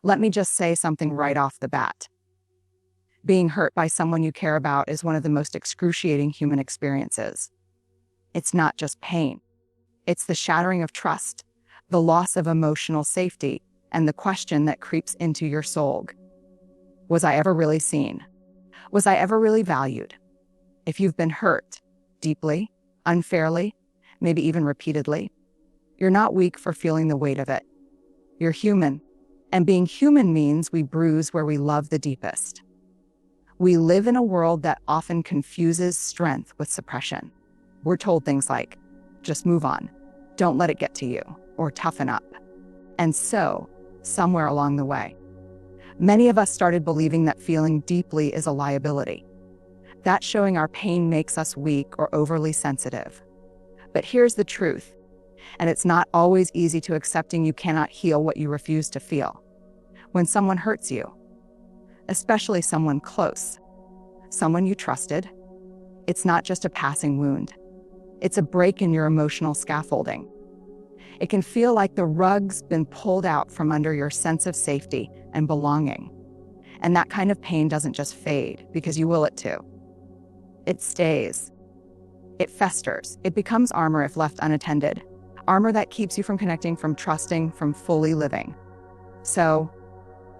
Let me just say something right off the bat. Being hurt by someone you care about is one of the most excruciating human experiences. It's not just pain. It's the shattering of trust, the loss of emotional safety, and the question that creeps into your soul. Was I ever really seen? Was I ever really valued? If you've been hurt, deeply, unfairly, maybe even repeatedly, you're not weak for feeling the weight of it. You're human. And being human means we bruise where we love the deepest. We live in a world that often confuses strength with suppression. We're told things like, just move on, don't let it get to you, or toughen up. And so, somewhere along the way, many of us started believing that feeling deeply is a liability. That showing our pain makes us weak or overly sensitive. But here's the truth, and it's not always easy to accepting you cannot heal what you refuse to feel. When someone hurts you, especially someone close, someone you trusted, it's not just a passing wound. It's a break in your emotional scaffolding. It can feel like the rug's been pulled out from under your sense of safety and belonging. And that kind of pain doesn't just fade because you will it to. It stays. It festers. It becomes armor if left unattended. Armor that keeps you from connecting, from trusting, from fully living. So,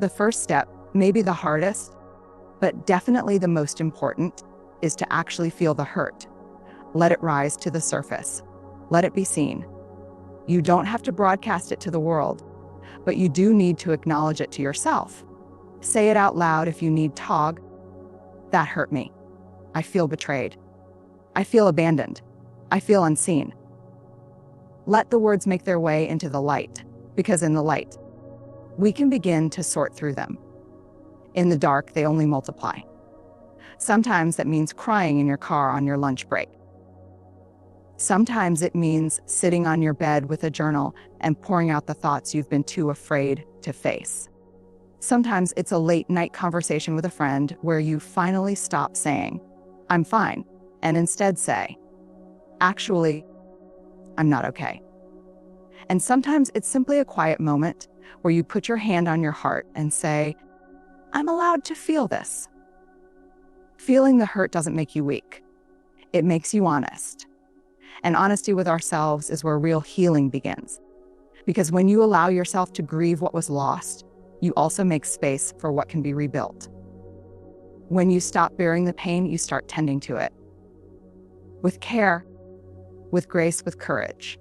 the first step, maybe the hardest, but definitely the most important, is to actually feel the hurt. Let it rise to the surface. Let it be seen. You don't have to broadcast it to the world, but you do need to acknowledge it to yourself. Say it out loud if you need tog. That hurt me. I feel betrayed. I feel abandoned. I feel unseen. Let the words make their way into the light, because in the light, we can begin to sort through them. In the dark, they only multiply. Sometimes that means crying in your car on your lunch break. Sometimes it means sitting on your bed with a journal and pouring out the thoughts you've been too afraid to face. Sometimes it's a late night conversation with a friend where you finally stop saying, I'm fine, and instead say, actually, I'm not okay. And sometimes it's simply a quiet moment where you put your hand on your heart and say, I'm allowed to feel this. Feeling the hurt doesn't make you weak. It makes you honest. And honesty with ourselves is where real healing begins. Because when you allow yourself to grieve what was lost, you also make space for what can be rebuilt. When you stop bearing the pain, you start tending to it. With care, with grace, with courage.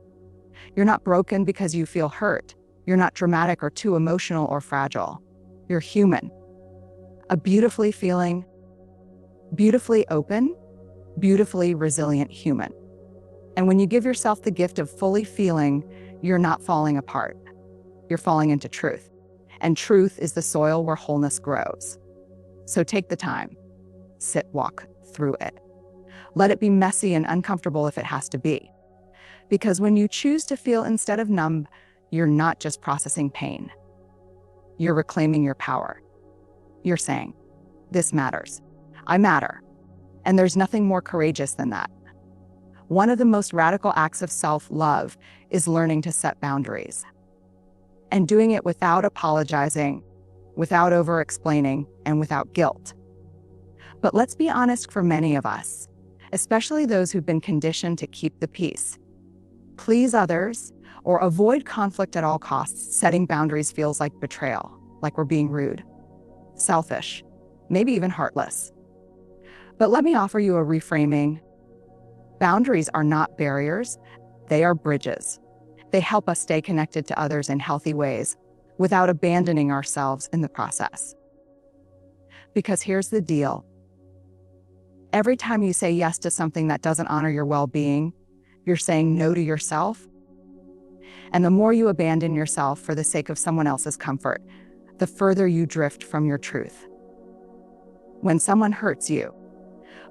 You're not broken because you feel hurt. You're not dramatic or too emotional or fragile. You're human. A beautifully feeling, beautifully open, beautifully resilient human. And when you give yourself the gift of fully feeling, you're not falling apart. You're falling into truth. And truth is the soil where wholeness grows. So take the time. Sit, walk through it. Let it be messy and uncomfortable if it has to be. Because when you choose to feel instead of numb, you're not just processing pain. You're reclaiming your power. You're saying, this matters. I matter. And there's nothing more courageous than that. One of the most radical acts of self-love is learning to set boundaries. And doing it without apologizing, without over-explaining, and without guilt. But let's be honest, for many of us, especially those who've been conditioned to keep the peace, please others, or avoid conflict at all costs, setting boundaries feels like betrayal, like we're being rude, selfish, maybe even heartless. But let me offer you a reframing. Boundaries are not barriers, they are bridges. They help us stay connected to others in healthy ways without abandoning ourselves in the process. Because here's the deal. Every time you say yes to something that doesn't honor your well-being, you're saying no to yourself. And the more you abandon yourself for the sake of someone else's comfort, the further you drift from your truth. When someone hurts you,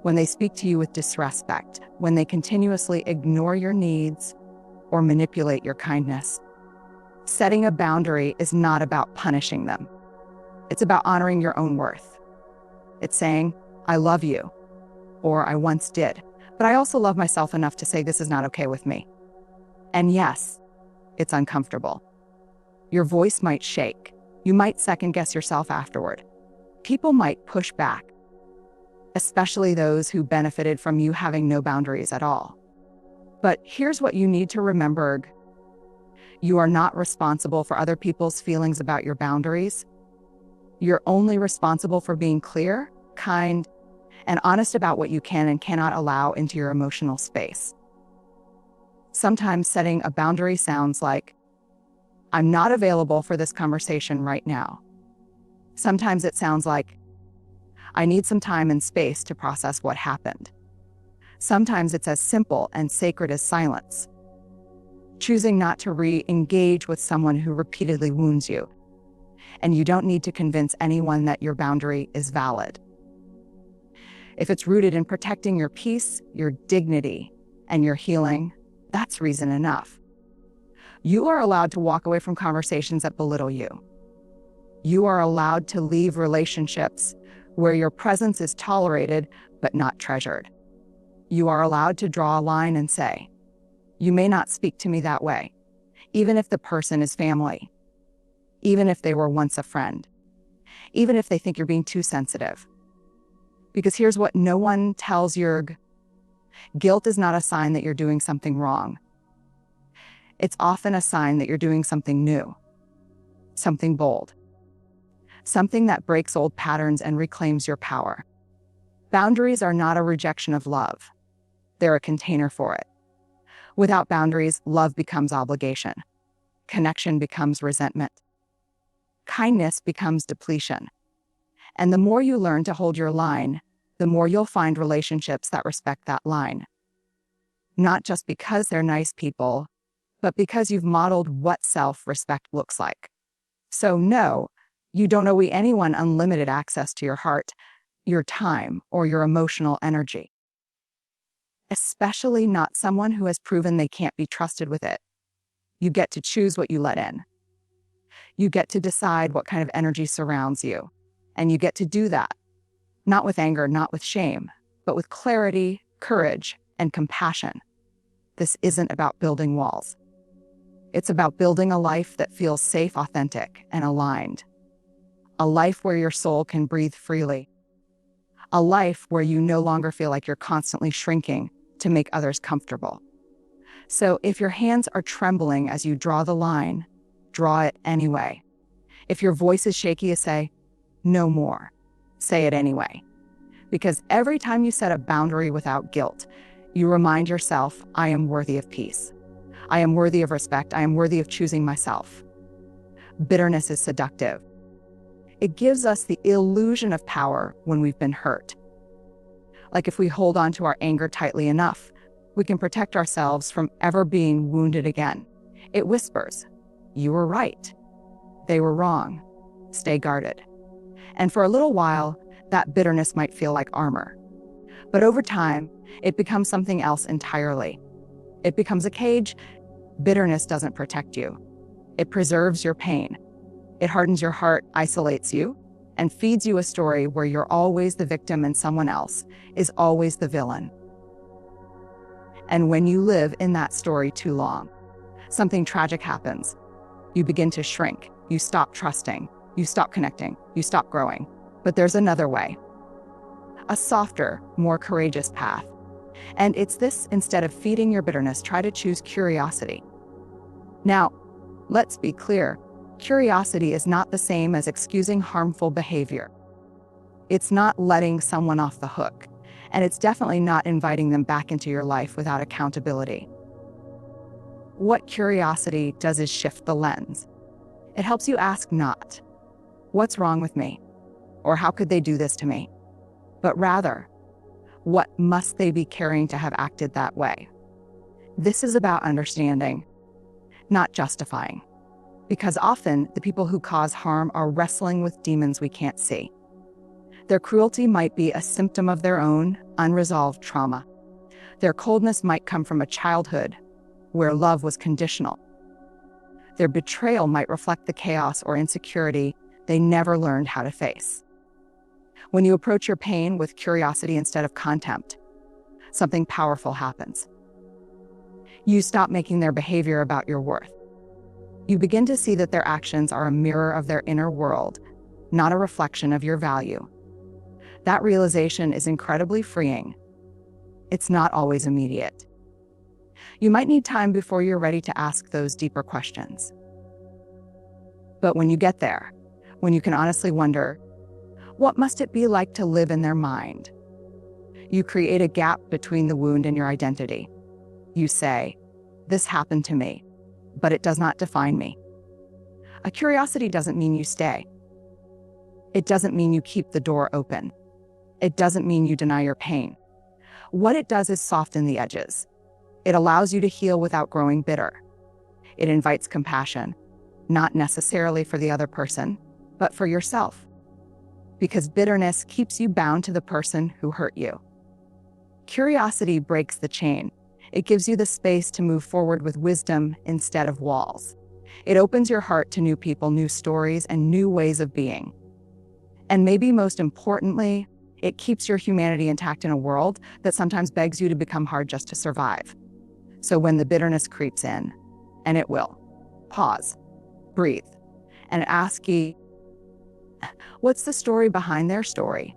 when they speak to you with disrespect, when they continuously ignore your needs or manipulate your kindness, setting a boundary is not about punishing them. It's about honoring your own worth. It's saying, I love you, or I once did, but I also love myself enough to say this is not okay with me. And yes, it's uncomfortable. Your voice might shake, You might second guess yourself afterward. People might push back, especially those who benefited from you having no boundaries at all. But here's what you need to remember. You are not responsible for other people's feelings about your boundaries. You're only responsible for being clear, kind, and honest about what you can and cannot allow into your emotional space. Sometimes setting a boundary sounds like, I'm not available for this conversation right now. Sometimes it sounds like, I need some time and space to process what happened. Sometimes it's as simple and sacred as silence. Choosing not to re-engage with someone who repeatedly wounds you. And you don't need to convince anyone that your boundary is valid. If it's rooted in protecting your peace, your dignity, and your healing, that's reason enough. You are allowed to walk away from conversations that belittle you. You are allowed to leave relationships where your presence is tolerated but not treasured. You are allowed to draw a line and say, you may not speak to me that way, even if the person is family, even if they were once a friend, even if they think you're being too sensitive. Because here's what no one tells you: guilt is not a sign that you're doing something wrong. It's often a sign that you're doing something new, something bold, something that breaks old patterns and reclaims your power. Boundaries are not a rejection of love. They're a container for it. Without boundaries, love becomes obligation. Connection becomes resentment. Kindness becomes depletion. And the more you learn to hold your line, the more you'll find relationships that respect that line. Not just because they're nice people, but because you've modeled what self-respect looks like. So no, you don't owe anyone unlimited access to your heart, your time, or your emotional energy. Especially not someone who has proven they can't be trusted with it. You get to choose what you let in. You get to decide what kind of energy surrounds you. And you get to do that, not with anger, not with shame, but with clarity, courage, and compassion. This isn't about building walls. It's about building a life that feels safe, authentic, and aligned. A life where your soul can breathe freely. A life where you no longer feel like you're constantly shrinking to make others comfortable. So if your hands are trembling as you draw the line, draw it anyway. If your voice is shaky, you say, no more. Say it anyway. Because every time you set a boundary without guilt, you remind yourself, I am worthy of peace. I am worthy of respect. I am worthy of choosing myself. Bitterness is seductive. It gives us the illusion of power when we've been hurt. Like if we hold on to our anger tightly enough, we can protect ourselves from ever being wounded again. It whispers, you were right. They were wrong. Stay guarded. And for a little while, that bitterness might feel like armor. But over time, it becomes something else entirely. It becomes a cage. Bitterness doesn't protect you. It preserves your pain. It hardens your heart, isolates you, and feeds you a story where you're always the victim and someone else is always the villain. And when you live in that story too long, something tragic happens. You begin to shrink. You stop trusting. You stop connecting. You stop growing. But there's another way. A softer, more courageous path. And it's this: instead of feeding your bitterness, try to choose curiosity. Now, let's be clear. Curiosity is not the same as excusing harmful behavior. It's not letting someone off the hook, and it's definitely not inviting them back into your life without accountability. What curiosity does is shift the lens. It helps you ask not, what's wrong with me? Or how could they do this to me? But rather, what must they be carrying to have acted that way? This is about understanding, not justifying. Because often, the people who cause harm are wrestling with demons we can't see. Their cruelty might be a symptom of their own unresolved trauma. Their coldness might come from a childhood where love was conditional. Their betrayal might reflect the chaos or insecurity they never learned how to face. When you approach your pain with curiosity instead of contempt, something powerful happens. You stop making their behavior about your worth. You begin to see that their actions are a mirror of their inner world, not a reflection of your value. That realization is incredibly freeing. It's not always immediate. You might need time before you're ready to ask those deeper questions. But when you get there, when you can honestly wonder, what must it be like to live in their mind? You create a gap between the wound and your identity. You say, this happened to me, but it does not define me. A curiosity doesn't mean you stay. It doesn't mean you keep the door open. It doesn't mean you deny your pain. What it does is soften the edges. It allows you to heal without growing bitter. It invites compassion, not necessarily for the other person, but for yourself. Because bitterness keeps you bound to the person who hurt you. Curiosity breaks the chain. It gives you the space to move forward with wisdom instead of walls. It opens your heart to new people, new stories, and new ways of being. And maybe most importantly, it keeps your humanity intact in a world that sometimes begs you to become hard just to survive. So when the bitterness creeps in, and it will, pause, breathe, and ask ye, what's the story behind their story?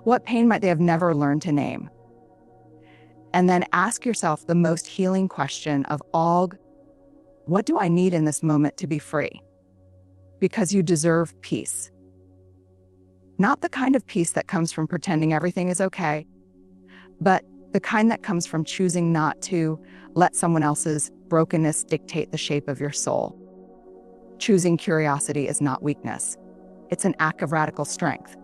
What pain might they have never learned to name? And then ask yourself the most healing question of all, what do I need in this moment to be free? Because you deserve peace. Not the kind of peace that comes from pretending everything is okay, but the kind that comes from choosing not to let someone else's brokenness dictate the shape of your soul. Choosing curiosity is not weakness. It's an act of radical strength.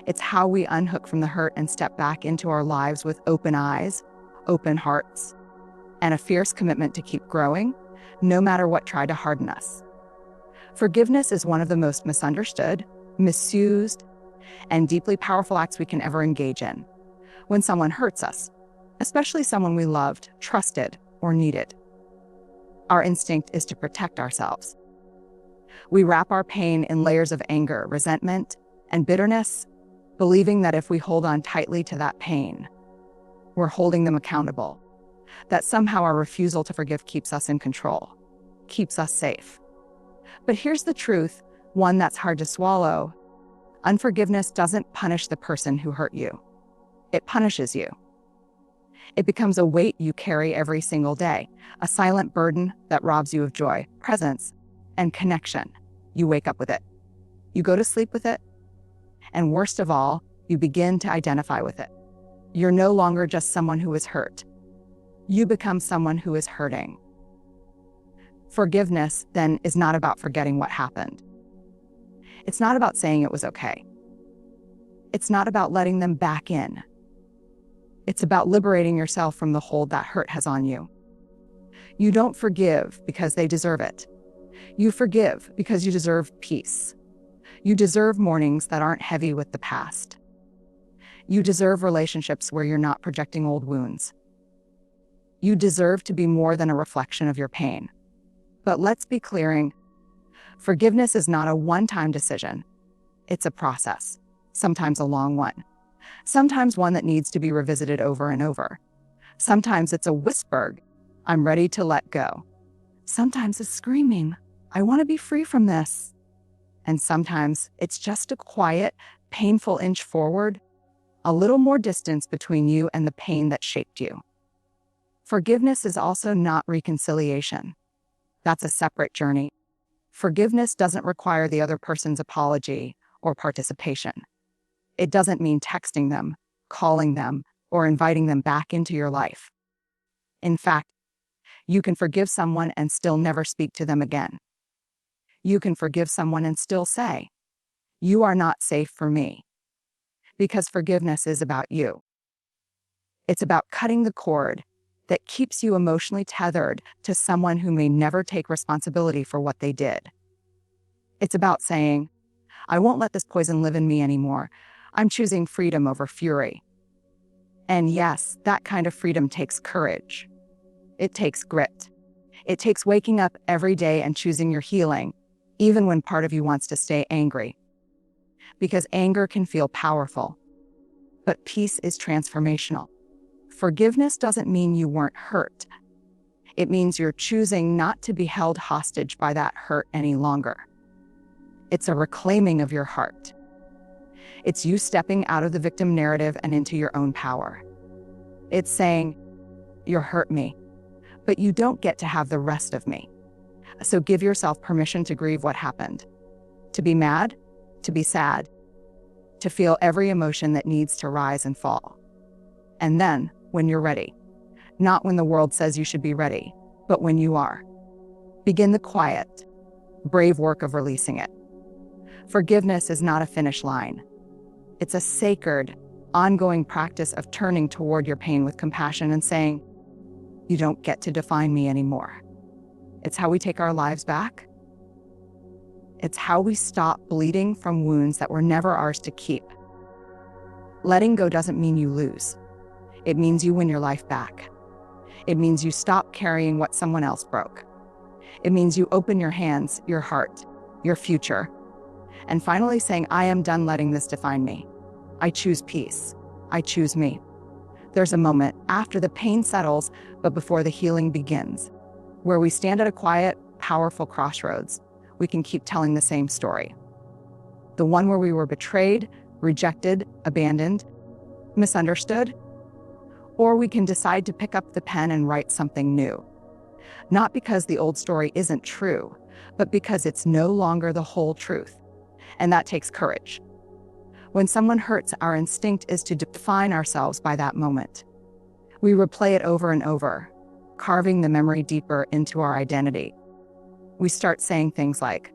It's how we unhook from the hurt and step back into our lives with open eyes, open hearts, and a fierce commitment to keep growing, no matter what tried to harden us. Forgiveness is one of the most misunderstood, misused, and deeply powerful acts we can ever engage in. When someone hurts us, especially someone we loved, trusted, or needed, our instinct is to protect ourselves. We wrap our pain in layers of anger, resentment, and bitterness, believing that if we hold on tightly to that pain, we're holding them accountable, that somehow our refusal to forgive keeps us in control, keeps us safe. But here's the truth, one that's hard to swallow. Unforgiveness doesn't punish the person who hurt you. It punishes you. It becomes a weight you carry every single day, a silent burden that robs you of joy, presence, and connection. You wake up with it. You go to sleep with it. And worst of all, you begin to identify with it. You're no longer just someone who is hurt. You become someone who is hurting. Forgiveness, then, is not about forgetting what happened. It's not about saying it was okay. It's not about letting them back in. It's about liberating yourself from the hold that hurt has on you. You don't forgive because they deserve it. You forgive because you deserve peace. You deserve mornings that aren't heavy with the past. You deserve relationships where you're not projecting old wounds. You deserve to be more than a reflection of your pain. But let's be clear, forgiveness is not a one-time decision. It's a process, sometimes a long one. Sometimes one that needs to be revisited over and over. Sometimes it's a whisper, I'm ready to let go. Sometimes it's screaming, I want to be free from this. And sometimes it's just a quiet, painful inch forward, a little more distance between you and the pain that shaped you. Forgiveness is also not reconciliation. That's a separate journey. Forgiveness doesn't require the other person's apology or participation. It doesn't mean texting them, calling them, or inviting them back into your life. In fact, you can forgive someone and still never speak to them again. You can forgive someone and still say, you are not safe for me. Because forgiveness is about you. It's about cutting the cord that keeps you emotionally tethered to someone who may never take responsibility for what they did. It's about saying, I won't let this poison live in me anymore. I'm choosing freedom over fury. And yes, that kind of freedom takes courage. It takes grit. It takes waking up every day and choosing your healing, even when part of you wants to stay angry. Because anger can feel powerful, but peace is transformational. Forgiveness doesn't mean you weren't hurt. It means you're choosing not to be held hostage by that hurt any longer. It's a reclaiming of your heart. It's you stepping out of the victim narrative and into your own power. It's saying, "You hurt me, but you don't get to have the rest of me." So give yourself permission to grieve what happened, to be mad, to be sad, to feel every emotion that needs to rise and fall. And then, when you're ready, not when the world says you should be ready, but when you are, begin the quiet, brave work of releasing it. Forgiveness is not a finish line. It's a sacred, ongoing practice of turning toward your pain with compassion and saying, "You don't get to define me anymore." It's how we take our lives back. It's how we stop bleeding from wounds that were never ours to keep. Letting go doesn't mean you lose. It means you win your life back. It means you stop carrying what someone else broke. It means you open your hands, your heart, your future, and finally saying, "I am done letting this define me. I choose peace. I choose me." There's a moment after the pain settles, but before the healing begins, where we stand at a quiet, powerful crossroads. We can keep telling the same story. The one where we were betrayed, rejected, abandoned, misunderstood. Or we can decide to pick up the pen and write something new. Not because the old story isn't true, but because it's no longer the whole truth. And that takes courage. When someone hurts, our instinct is to define ourselves by that moment. We replay it over and over, carving the memory deeper into our identity. We start saying things like,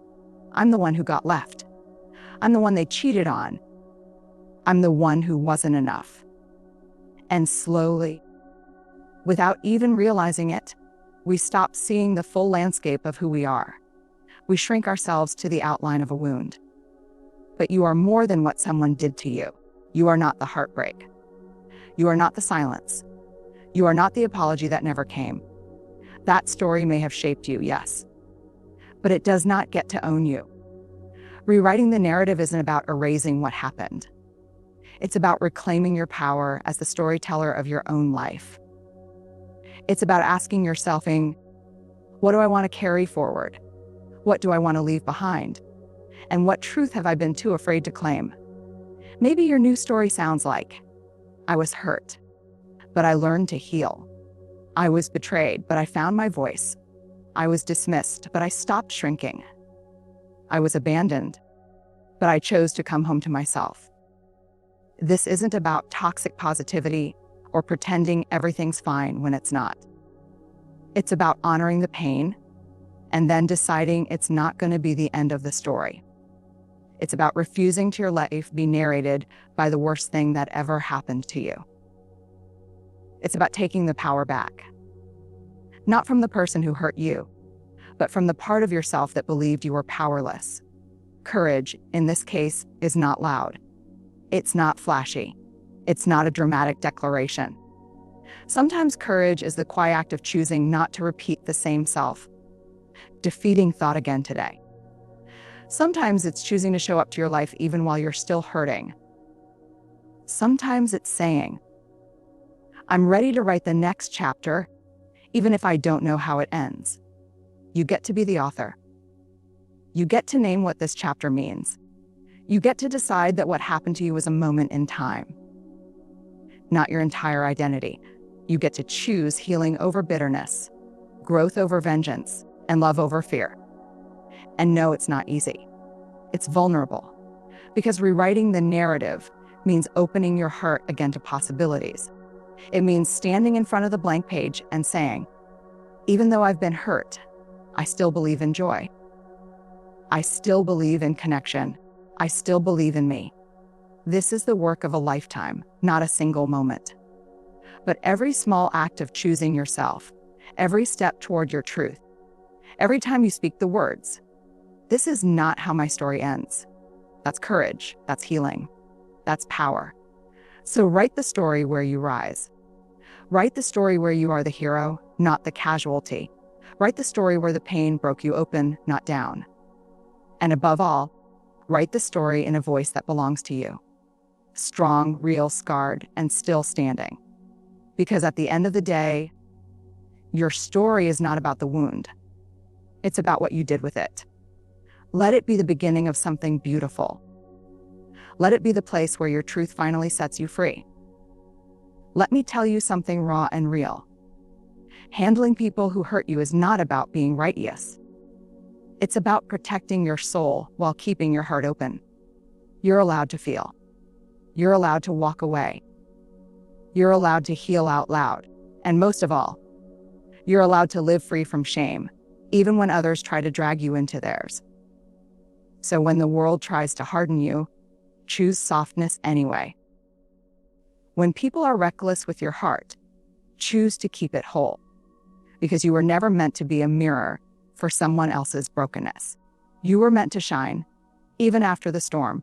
"I'm the one who got left. I'm the one they cheated on. I'm the one who wasn't enough." And slowly, without even realizing it, we stop seeing the full landscape of who we are. We shrink ourselves to the outline of a wound. But you are more than what someone did to you. You are not the heartbreak. You are not the silence. You are not the apology that never came. That story may have shaped you, yes, but it does not get to own you. Rewriting the narrative isn't about erasing what happened. It's about reclaiming your power as the storyteller of your own life. It's about asking yourself, what do I want to carry forward? What do I want to leave behind? And what truth have I been too afraid to claim? Maybe your new story sounds like, "I was hurt, but I learned to heal. I was betrayed, but I found my voice. I was dismissed, but I stopped shrinking. I was abandoned, but I chose to come home to myself." This isn't about toxic positivity or pretending everything's fine when it's not. It's about honoring the pain and then deciding it's not going to be the end of the story. It's about refusing to let life be narrated by the worst thing that ever happened to you. It's about taking the power back. Not from the person who hurt you, but from the part of yourself that believed you were powerless. Courage, in this case, is not loud. It's not flashy. It's not a dramatic declaration. Sometimes courage is the quiet act of choosing not to repeat the same self-defeating thought again today. Sometimes it's choosing to show up to your life even while you're still hurting. Sometimes it's saying, "I'm ready to write the next chapter, even if I don't know how it ends." You get to be the author. You get to name what this chapter means. You get to decide that what happened to you was a moment in time, not your entire identity. You get to choose healing over bitterness, growth over vengeance, and love over fear. And no, it's not easy. It's vulnerable, because rewriting the narrative means opening your heart again to possibilities. It means standing in front of the blank page and saying, "Even though I've been hurt, I still believe in joy. I still believe in connection. I still believe in me." This is the work of a lifetime, not a single moment. But every small act of choosing yourself, every step toward your truth, every time you speak the words, "This is not how my story ends," that's courage, that's healing, that's power. So write the story where you rise. Write the story where you are the hero, not the casualty. Write the story where the pain broke you open, not down. And above all, write the story in a voice that belongs to you. Strong, real, scarred, and still standing. Because at the end of the day, Your story is not about the wound. It's about what you did with it. Let it be the beginning of something beautiful. Let it be the place where your truth finally sets you free. Let me tell you something raw and real. Handling people who hurt you is not about being righteous. It's about protecting your soul while keeping your heart open. You're allowed to feel. You're allowed to walk away. You're allowed to heal out loud. And most of all, you're allowed to live free from shame, even when others try to drag you into theirs. So when the world tries to harden you, choose softness anyway. When people are reckless with your heart, choose to keep it whole, because you were never meant to be a mirror for someone else's brokenness. You were meant to shine, even after the storm.